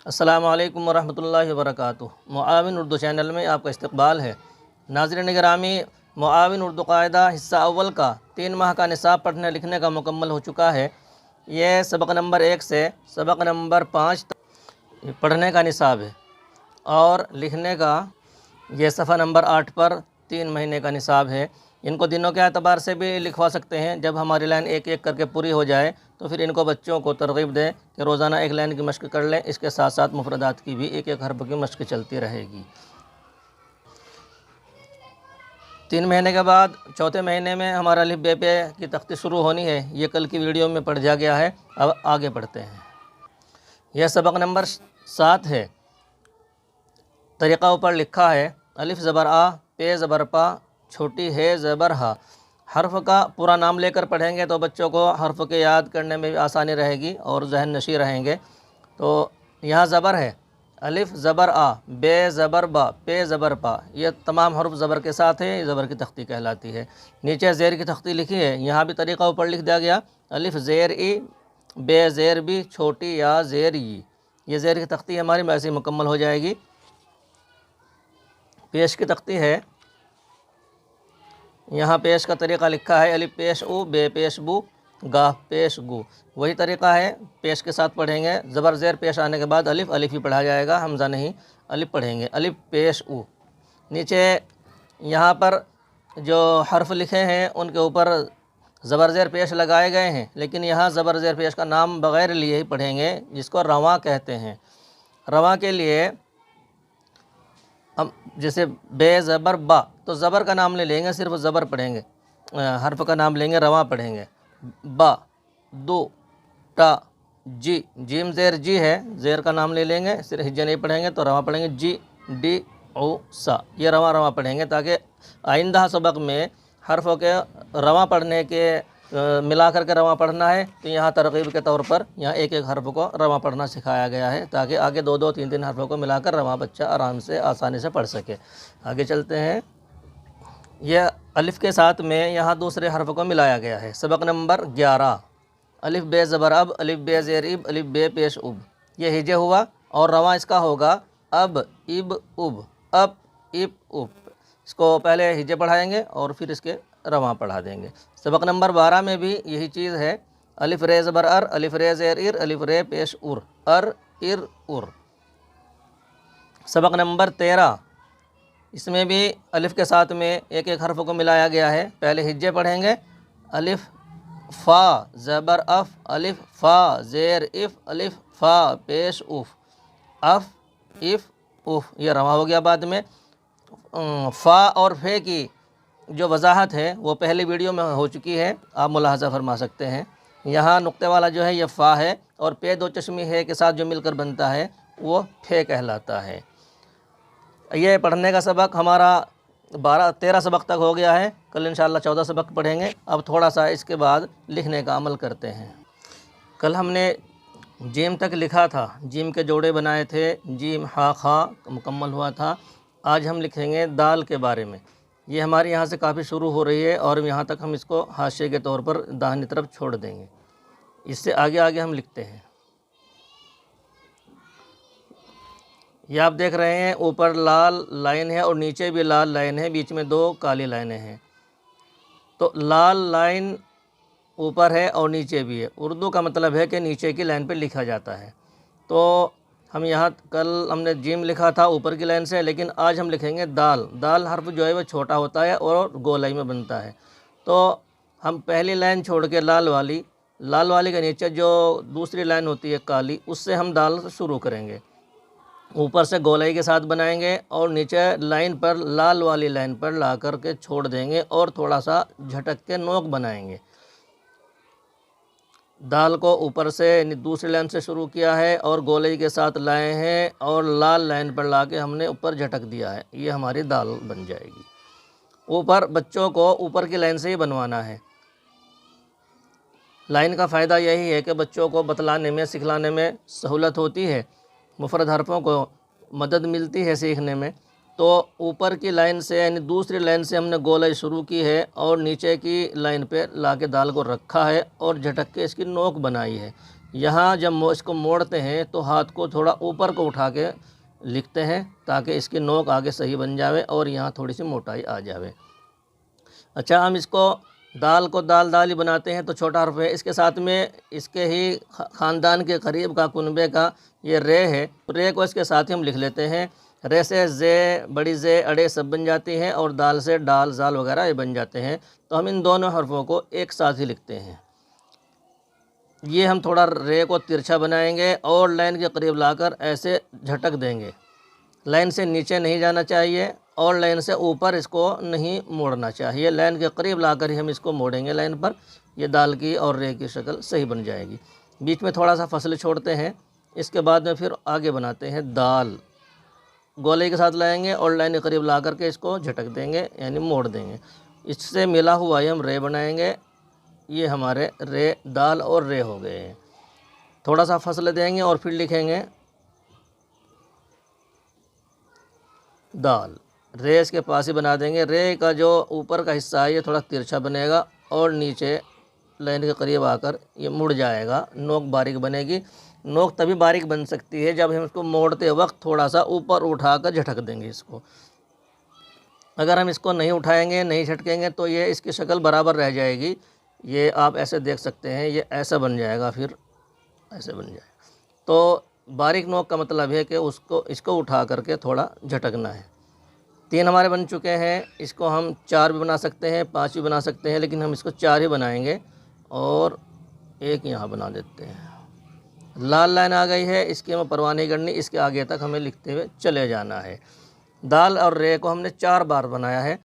अस्सलामु अलैकुम वरहमतुल्लाहि वबरकातुहू। मुआविन उर्दू चैनल में आपका इस्तकबाल है। नाज़रीन गिरामी, मुआविन उर्दू कायदा हिस्सा अव्वल का 3 माह का निसाब पढ़ने लिखने का मुकम्मल हो चुका है। ये सबक नंबर 1 से सबक नंबर 5 तक पढ़ने का निसाब है और लिखने का ये सफ़ा नंबर 8 पर 3 महीने का निसाब है। इनको दिनों के एतबार से भी लिखवा सकते हैं। जब हमारी लाइन एक एक करके पूरी हो जाए तो फिर इनको बच्चों को तरगीब दें कि रोज़ाना एक लाइन की मश्क कर लें। इसके साथ साथ मुफरदात की भी एक एक हरफ की मश्क चलती रहेगी। 3 महीने के बाद चौथे महीने में हमारा अलिफ बे पे की तख्ती शुरू होनी है। ये कल की वीडियो में पढ़ जा गया है। अब आगे बढ़ते हैं। यह सबक नंबर 7 है। तरीक़ा ऊपर लिखा है। अलिफ ज़बर आ, पे ज़बर पा, छोटी है ज़बर हा। हर्फ़ का पूरा नाम लेकर पढ़ेंगे तो बच्चों को हर्फ़ के याद करने में भी आसानी रहेगी और जहन नशी रहेंगे। तो यहाँ ज़बर है। अलिफ ज़बर आ, बे ज़बर बा, पे ज़बर पा। ये तमाम हर्फ़ ज़बर के साथ है। ये ज़बर की तख्ती कहलाती है। नीचे ज़ेर की तख्ती लिखी है। यहाँ भी तरीक़ा ऊपर लिख दिया गया। अलिफ ज़ेर ई, बे ज़ेर बी, छोटी या ज़ेर ई। ये ज़ेर की तख्ती हमारी वैसे मुकम्मल हो जाएगी। पेश की तख्ती है। यहाँ पेश का तरीक़ा लिखा है। अलिफ पेश उ, बे पेश बू, गाह पेश गु। वही तरीक़ा है, पेश के साथ पढ़ेंगे। ज़बर ज़ेर पेश आने के बाद अलिफ अलिफ ही पढ़ा जाएगा, हमज़ा नहीं, अलिफ पढ़ेंगे। अलिफ पेश उ। नीचे यहाँ पर जो हर्फ लिखे हैं उनके ऊपर ज़बर ज़ेर पेश लगाए गए हैं, लेकिन यहाँ ज़बर ज़ेर पेश का नाम बग़ैर लिए ही पढ़ेंगे, जिसको रवां कहते हैं। रवां के लिए हम जैसे बे ज़बर बा, तो ज़बर का नाम ले लेंगे, सिर्फ ज़बर पढ़ेंगे, हर्फ का नाम लेंगे, रवां पढ़ेंगे। बा, दो, टा, जी, जीम ज़ेर जी है, ज़ेर का नाम ले लेंगे, सिर्फ हिज्जे नहीं पढ़ेंगे तो रवां पढ़ेंगे। जी, डी, ओ, सा, ये रवां रवां पढ़ेंगे ताकि आइंदा सबक में हर्फ़ों के रवां पढ़ने के मिला कर के रवां पढ़ना है तो यहाँ तरगीब के तौर पर यहाँ एक एक हर्फ़ को रवां पढ़ना सिखाया गया है ताकि आगे 2-2, 3-3 हर्फ़ों को मिलाकर रवां बच्चा आराम से आसानी से पढ़ सके। आगे चलते हैं। यह अलिफ़ के साथ में यहाँ दूसरे हर्फ़ को मिलाया गया है। सबक नंबर 11। अलिफ बे ज़बर अब, अलिफ बे ज़ेर इब, अलिफ बे पेश उब। ये हिजे हुआ और रवां इसका होगा अब, इब, उब, अब, इब, उब। इसको पहले हिजे पढ़ाएंगे और फिर इसके रवां पढ़ा देंगे। सबक नंबर 12 में भी यही चीज़ है। अलिफ रे ज़बर अर, अलिफ रे ज़ेर इर, अलिफ रे पेश उर, अर, इर, उर। सबक नंबर 13, इसमें भी अलिफ़ के साथ में एक एक हर्फ़ को मिलाया गया है। पहले हिज्जे पढ़ेंगे। अलिफ फ़ा ज़बर अफ़, अलिफ फ़ा ज़ेर इफ़, अलिफ फ़ा पेश उफ़, अफ़, इफ़, उफ़। यह रवां हो गया। बाद में फ़ा और फे की जो वजाहत है वो पहली वीडियो में हो चुकी है, आप मुलाहज़ा फरमा सकते हैं। यहाँ नुक्ते वाला जो है ये फ़ा है और पे दो चश्मी है के साथ जो मिलकर बनता है वो फे कहलाता है। ये पढ़ने का सबक हमारा 13 सबक तक हो गया है। कल इंशाअल्लाह 14 सबक पढ़ेंगे। अब थोड़ा सा इसके बाद लिखने का अमल करते हैं। कल हमने जीम तक लिखा था, जीम के जोड़े बनाए थे, जीम हा खा मुकम्मल हुआ था। आज हम लिखेंगे दाल के बारे में। ये हमारी यहाँ से काफ़ी शुरू हो रही है और यहाँ तक हम इसको हाशिए के तौर पर दाहिनी तरफ छोड़ देंगे। इससे आगे आगे हम लिखते हैं। ये आप देख रहे हैं ऊपर लाल लाइन है और नीचे भी लाल लाइन है, बीच में 2 काली लाइनें हैं। तो लाल लाइन ऊपर है और नीचे भी है। उर्दू का मतलब है कि नीचे की लाइन पे लिखा जाता है। तो हम यहाँ कल हमने जीम लिखा था ऊपर की लाइन से, लेकिन आज हम लिखेंगे दाल। दाल हर्फ जो है वो छोटा होता है और गोलाई में बनता है। तो हम पहली लाइन छोड़ के लाल वाली के नीचे जो दूसरी लाइन होती है काली, उससे हम दाल शुरू करेंगे। ऊपर से गोलाई के साथ बनाएंगे और नीचे लाइन पर लाल वाली लाइन पर ला कर के छोड़ देंगे और थोड़ा सा झटक के नोक बनाएंगे। दाल को ऊपर से दूसरी लाइन से शुरू किया है और गोलाई के साथ लाए हैं और लाल लाइन पर ला के हमने ऊपर झटक दिया है। ये हमारी दाल बन जाएगी। ऊपर बच्चों को ऊपर की लाइन से ही बनवाना है। लाइन का फ़ायदा यही है कि बच्चों को बतलाने में सिखलाने में सहूलत होती है, मुफरद हरफ़ों को मदद मिलती है सीखने में। तो ऊपर की लाइन से यानी दूसरी लाइन से हमने गोलाई शुरू की है और नीचे की लाइन पे लाके दाल को रखा है और झटक के इसकी नोक बनाई है। यहाँ जब इसको मोड़ते हैं तो हाथ को थोड़ा ऊपर को उठा के लिखते हैं ताकि इसकी नोक आगे सही बन जावे और यहाँ थोड़ी सी मोटाई आ जावे। अच्छा, हम इसको दाल को दाल दाल ही बनाते हैं तो छोटा हर्फ है। इसके साथ में इसके ही ख़ानदान के करीब का कुनबे का ये रे है, रे को इसके साथ ही हम लिख लेते हैं। रे से जे, बड़ी जे, अड़े सब बन जाती हैं और दाल से डाल, जाल वगैरह ये बन जाते हैं। तो हम इन दोनों हर्फों को एक साथ ही लिखते हैं। ये हम थोड़ा रे को तिरछा बनाएंगे और लाइन के करीब लाकर ऐसे झटक देंगे। लाइन से नीचे नहीं जाना चाहिए और लाइन से ऊपर इसको नहीं मोड़ना चाहिए। लाइन के करीब लाकर ही हम इसको मोड़ेंगे लाइन पर। ये दाल की और रे की शक्ल सही बन जाएगी। बीच में थोड़ा सा फसल छोड़ते हैं। इसके बाद में फिर आगे बनाते हैं दाल। गोले के साथ लाएंगे और लाइन के करीब ला करके इसको झटक देंगे यानी मोड़ देंगे। इससे मिला हुआ ही हम रे बनाएंगे। ये हमारे रे, दाल और रे हो गए हैं। थोड़ा सा फसल देंगे और फिर लिखेंगे दाल। रे इसके पास ही बना देंगे। रे का जो ऊपर का हिस्सा है ये थोड़ा तिरछा बनेगा और नीचे लाइन के करीब आकर ये मुड़ जाएगा, नोक बारीक बनेगी। नोक तभी बारीक बन सकती है जब हम इसको मोड़ते वक्त थोड़ा सा ऊपर उठाकर झटक देंगे इसको। अगर हम इसको नहीं उठाएंगे, नहीं झटकेंगे तो ये इसकी शक्ल बराबर रह जाएगी। ये आप ऐसे देख सकते हैं, ये ऐसा बन जाएगा, फिर ऐसे बन जाएगा। तो बारीक नोक का मतलब है कि इसको उठा करके थोड़ा झटकना है। 3 हमारे बन चुके हैं। इसको हम 4 भी बना सकते हैं, 5 भी बना सकते हैं, लेकिन हम इसको 4 ही बनाएंगे और एक यहाँ बना देते हैं। लाल लाइन आ गई है, इसकी हमें परवाह नहीं करनी, इसके आगे तक हमें लिखते हुए चले जाना है। दाल और रे को हमने 4 बार बनाया है।